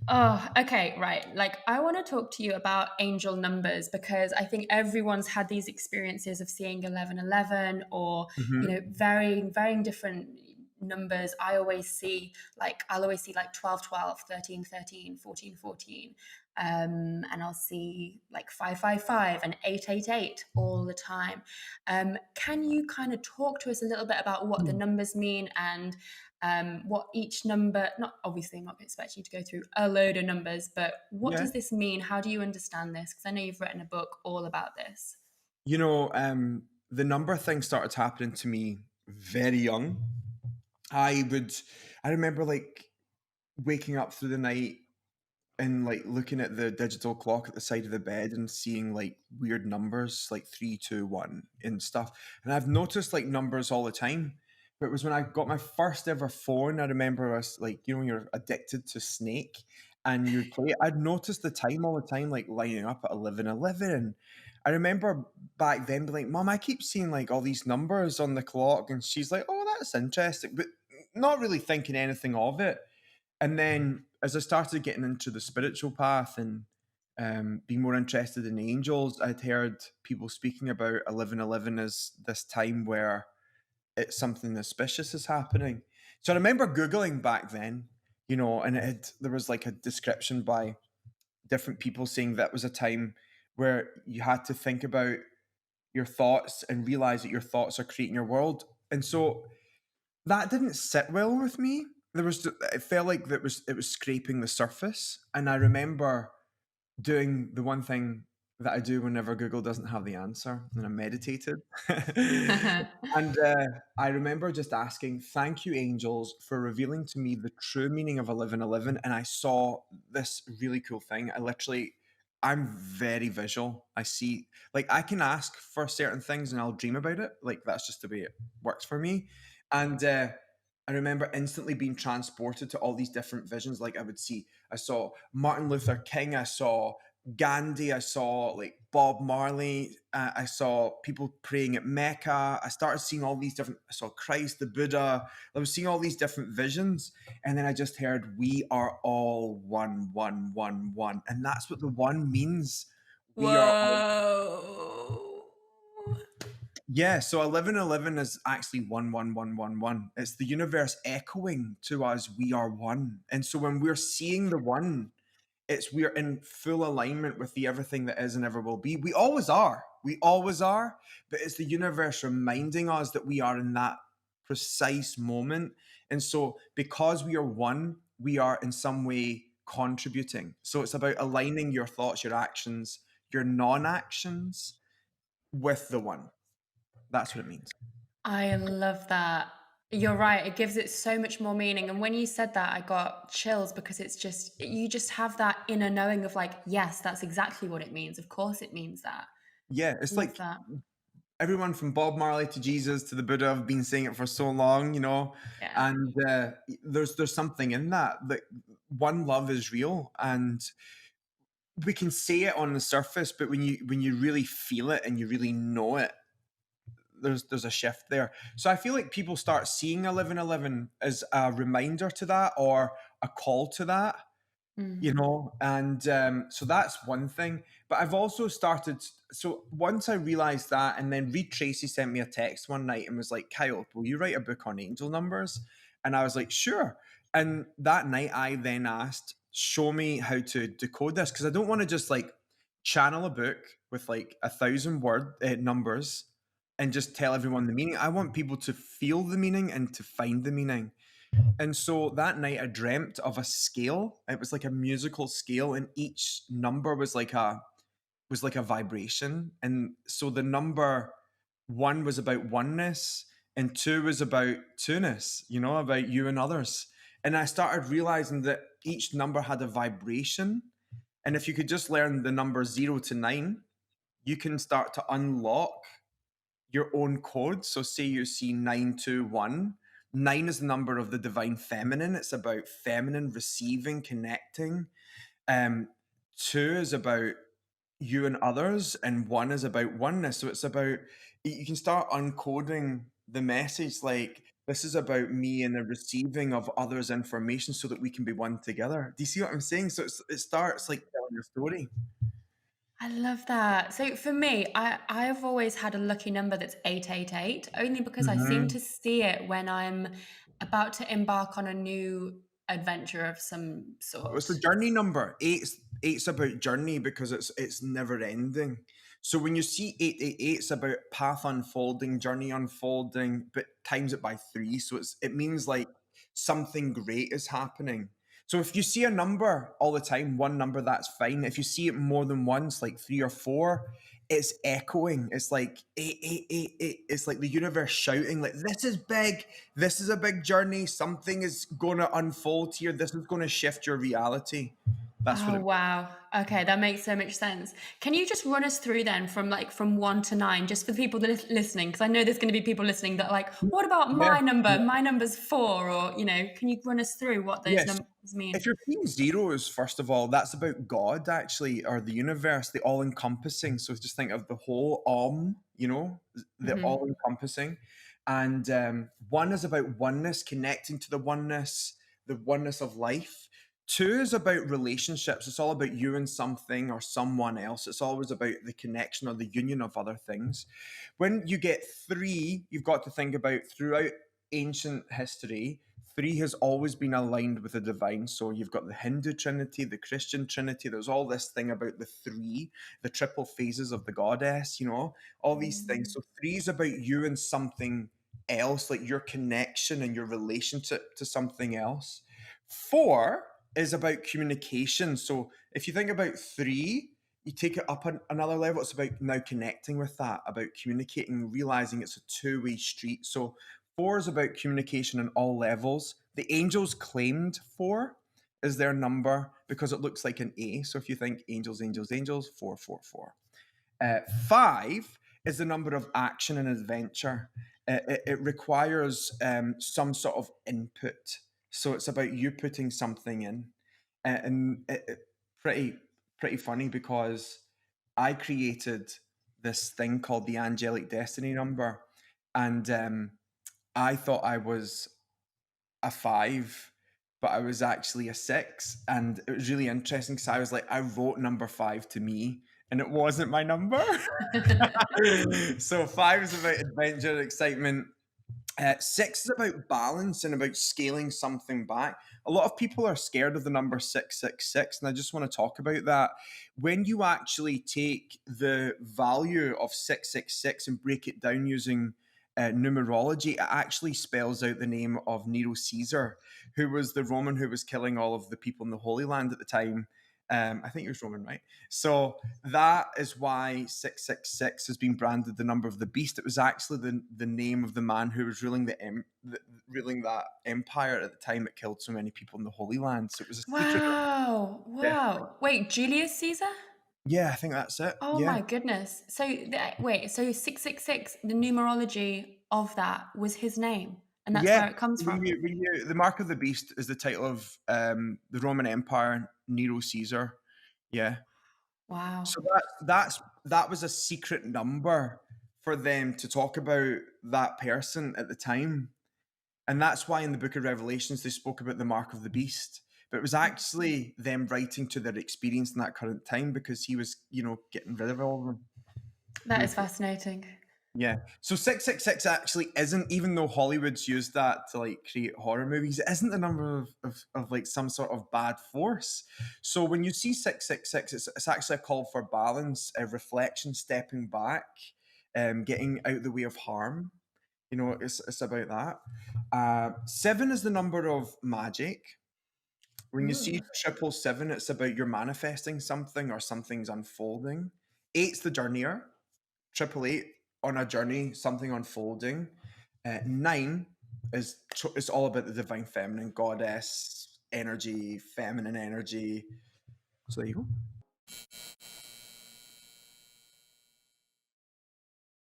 Oh, okay, right. Like, I want to talk to you about angel numbers because I think everyone's had these experiences of seeing 1111 or, Hmm. varying different numbers. I'll always see like 12, 12, 13, 13, 14, 14. And I'll see like 555 and 888 all the time. Can you kind of talk to us a little bit about what the numbers mean and what each number, not obviously, I'm not expecting you to go through a load of numbers, but what Yeah. does this mean? How do you understand this? Because I know you've written a book all about this. The number thing started happening to me very young. I would, I remember like waking up through the night and like looking at the digital clock at the side of the bed and seeing like weird numbers like 3, 2, 1 and stuff. And I've noticed like numbers all the time. But it was when I got my first ever phone. I remember us like, when you're addicted to Snake and you play it, I'd noticed the time all the time, like lining up at 11:11. And I remember back then being like, Mom, I keep seeing like all these numbers on the clock. And she's like, oh, that's interesting. But not really thinking anything of it. And then as I started getting into the spiritual path and being more interested in angels, I'd heard people speaking about 11:11 as this time where it's something auspicious is happening. So I remember Googling back then, and there was like a description by different people saying that was a time where you had to think about your thoughts and realize that your thoughts are creating your world. And so that didn't sit well with me. It felt like it was scraping the surface, and I remember doing the one thing that I do whenever Google doesn't have the answer, and I meditated. And I remember just asking, "Thank you, angels, for revealing to me the true meaning of 11:11." And I saw this really cool thing. I'm very visual. I see, like, I can ask for certain things and I'll dream about it. Like, that's just the way it works for me. And I remember instantly being transported to all these different visions. Like, I saw Martin Luther King, I saw Gandhi, I saw like Bob Marley, I saw people praying at Mecca. I started seeing all these different, I saw Christ, the Buddha. I was seeing all these different visions. And then I just heard, we are all one, one, one, one. And that's what the one means. We are all, Whoa. yeah. So 11:11 is actually 1, 1, 1, 1, 1. It's the universe echoing to us, we are one. And so when we're seeing the one, we're in full alignment with the everything that is and ever will be. We always are. We always are. But it's the universe reminding us that we are in that precise moment. And so because we are one, we are in some way contributing. So it's about aligning your thoughts, your actions, your non-actions with the one. That's what it means. I love that. You're right. It gives it so much more meaning. And when you said that, I got chills because you just have that inner knowing of like, yes, that's exactly what it means. Of course it means that. Yeah, it's Love like that. everyone from Bob Marley to Jesus to the Buddha have been saying it for so long. Yeah. And there's something in that one love is real, and we can say it on the surface, but when you really feel it and you really know it, there's a shift there. So I feel like people start seeing 11:11 as a reminder to that or a call to that, Mm. and so that's one thing. But I've also started, so once I realized that, and then Reed Tracy sent me a text one night and was like, Kyle, will you write a book on angel numbers? And I was like, sure. And that night I then asked, show me how to decode this, because I don't want to just like channel a book with like 1,000 word numbers and just tell everyone the meaning. I want people to feel the meaning and to find the meaning. And so that night I dreamt of a scale. It was like a musical scale, and each number was like a vibration. And so the number one was about oneness, and two was about two-ness, about you and others. And I started realizing that each number had a vibration. And if you could just learn the number 0 to 9, you can start to unlock your own code. So say you see 921. 9 is the number of the divine feminine. It's about feminine receiving, connecting. Um, 2 is about you and others, and 1 is about oneness. So it's about, you can start uncoding the message like This is about me and the receiving of others' information so that we can be one together. Do you see what I'm saying? So it starts like telling a story. I love that. So for me, I've always had a lucky number that's 888, only because I seem Mhm. to see it when I'm about to embark on a new adventure of some Well, it's sort. the journey number. Eight's about journey because it's never ending. So when you see 888, it's about path unfolding, journey unfolding, but times it by three. So it means like something great is happening. So if you see a number all the time, one number, that's fine. If you see it more than once, like three or four, it's echoing. It's like eight, eight, eight, eight. It's like the universe shouting, like, this is big. This is a big journey. Something is going to unfold here. This is going to shift your reality. That's what Oh it wow. Okay, that makes so much sense. Can you just run us through then from 1 to 9, just for the people that are listening? Because I know there's going to be people listening that are like, means. what about Yeah. my number? Yeah. My number's 4, or can you run us through what those Yes. numbers mean? If you're seeing zeros, first of all, that's about God actually, or the universe, the all encompassing. So just think of the whole the Hmm. all encompassing. And one is about oneness, connecting to the oneness of life. Two is about relationships. It's all about you and something or someone else. It's always about the connection or the union of other things. When you get three, you've got to think about throughout ancient history, three has always been aligned with the divine. So you've got the Hindu Trinity, the Christian Trinity. There's all this thing about the three, the triple phases of the goddess, all these things. So three is about you and something else, like your connection and your relationship to something else. Four is about communication. So if you think about three, you take it up another level. It's about now connecting with that, about communicating, realizing it's a two-way street. So four is about communication on all levels. The angels claimed four is their number because it looks like an A. So if you think angels, angels, angels, 444. Five is the number of action and adventure. It requires some sort of input. So it's about you putting something in. And pretty, pretty funny because I created this thing called the angelic destiny number. And I thought I was a five, but I was actually a six. And it was really interesting because I was like, I wrote number five to me, and it wasn't my number. So five is about adventure and excitement. Six is about balance and about scaling something back. A lot of people are scared of the number 666, and I just want to talk about that. When you actually take the value of 666 and break it down using numerology, it actually spells out the name of Nero Caesar, who was the Roman who was killing all of the people in the Holy Land at the time. I think he was Roman, right? So that is why 666 has been branded the number of the beast. It was actually the name of the man who was ruling that empire at the time that killed so many people in the Holy Land. So it was a secret. Wow. Yeah, Wow. Wait, Julius Caesar? yeah, I think that's it. Oh Yeah, my goodness. So wait, so 666, the numerology of that was his name, and that's yeah. where it comes from. The mark of the beast is the title of the Roman Empire, Nero Caesar. Yeah. Wow. So that was a secret number for them to talk about that person at the time. And that's why in the book of Revelations they spoke about the mark of the beast. But it was actually them writing to their experience in that current time because he was, getting rid of all of them. He That was, is fascinating. yeah. So 666 actually isn't, even though Hollywood's used that to like create horror movies, it isn't the number of like some sort of bad force. So when you see 666, it's actually a call for balance, a reflection, stepping back, getting out the way of harm. It's about that. Seven is the number of magic. When you see Ooh. 777, it's about you're manifesting something or something's unfolding. Eight's the journeyer. 888 on a journey, something unfolding. Nine is all about the divine feminine, goddess energy, feminine energy. So there you go.